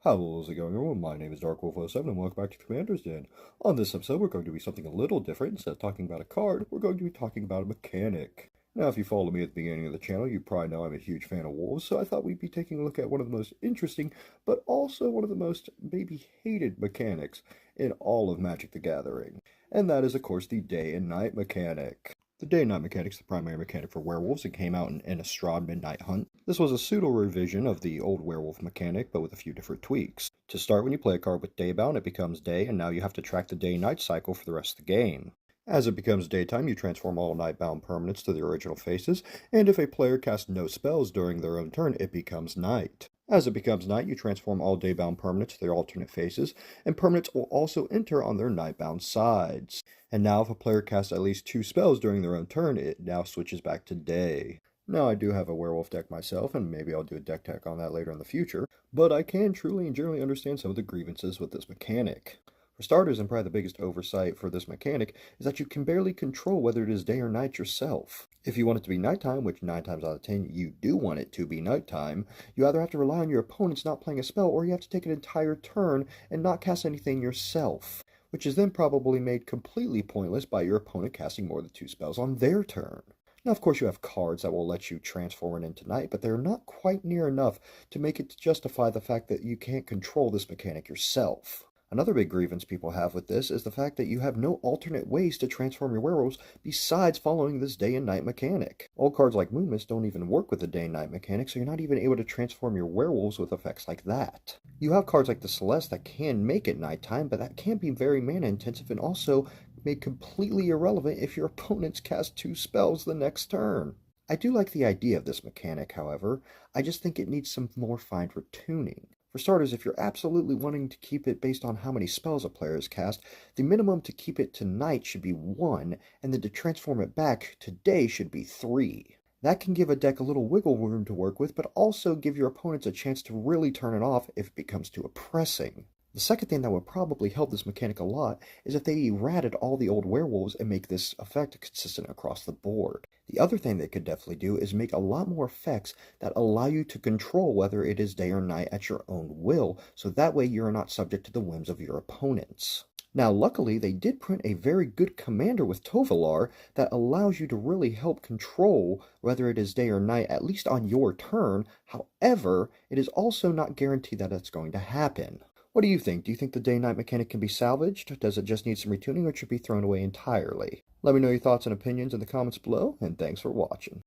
How's it going, everyone? My name is DarkWolf07 and welcome back to Commander's Den. On this episode, we're going to be something a little different. Instead of talking about a card, we're going to be talking about a mechanic. Now, if you follow me at the beginning of the channel, you probably know I'm a huge fan of wolves, so I thought we'd be taking a look at one of the most interesting, but also one of the most maybe hated mechanics in all of Magic the Gathering. And that is, of course, the day and night mechanic. The day and night mechanic is the primary mechanic for werewolves. It came out in Innistrad Midnight Hunt. This was a pseudo-revision of the old werewolf mechanic, but with a few different tweaks. To start, when you play a card with Daybound, it becomes day, and now you have to track the day-night cycle for the rest of the game. As it becomes daytime, you transform all nightbound permanents to their original faces, and if a player casts no spells during their own turn, it becomes night. As it becomes night, you transform all daybound permanents to their alternate faces, and permanents will also enter on their nightbound sides. And now if a player casts at least 2 spells during their own turn, it now switches back to day. Now I do have a werewolf deck myself, and maybe I'll do a deck tech on that later in the future, but I can truly and generally understand some of the grievances with this mechanic. For starters, and probably the biggest oversight for this mechanic, is that you can barely control whether it is day or night yourself. If you want it to be nighttime, which 9 times out of 10 you do want it to be nighttime, you either have to rely on your opponents not playing a spell, or you have to take an entire turn and not cast anything yourself, which is then probably made completely pointless by your opponent casting more than 2 spells on their turn. Now, of course, you have cards that will let you transform it into night, but they're not quite near enough to make it justify the fact that you can't control this mechanic yourself. Another big grievance people have with this is the fact that you have no alternate ways to transform your werewolves besides following this day and night mechanic. Old cards like Moonmist don't even work with the day and night mechanic, so you're not even able to transform your werewolves with effects like that. You have cards like the Celeste that can make it nighttime, but that can be very mana intensive and also made completely irrelevant if your opponents cast 2 spells the next turn. I do like the idea of this mechanic, however. I just think it needs some more fine tuning. For starters, if you're absolutely wanting to keep it based on how many spells a player has cast, the minimum to keep it to night should be 1, and then to transform it back to day should be 3. That can give a deck a little wiggle room to work with, but also give your opponents a chance to really turn it off if it becomes too oppressing. The second thing that would probably help this mechanic a lot is if they errated all the old werewolves and make this effect consistent across the board. The other thing they could definitely do is make a lot more effects that allow you to control whether it is day or night at your own will, so that way you're not subject to the whims of your opponents. Now, luckily, they did print a very good commander with Tovalar that allows you to really help control whether it is day or night, at least on your turn. However, it is also not guaranteed that it's going to happen. What do you think? Do you think the day-night mechanic can be salvaged? Does it just need some retuning, or should be thrown away entirely? Let me know your thoughts and opinions in the comments below, and thanks for watching.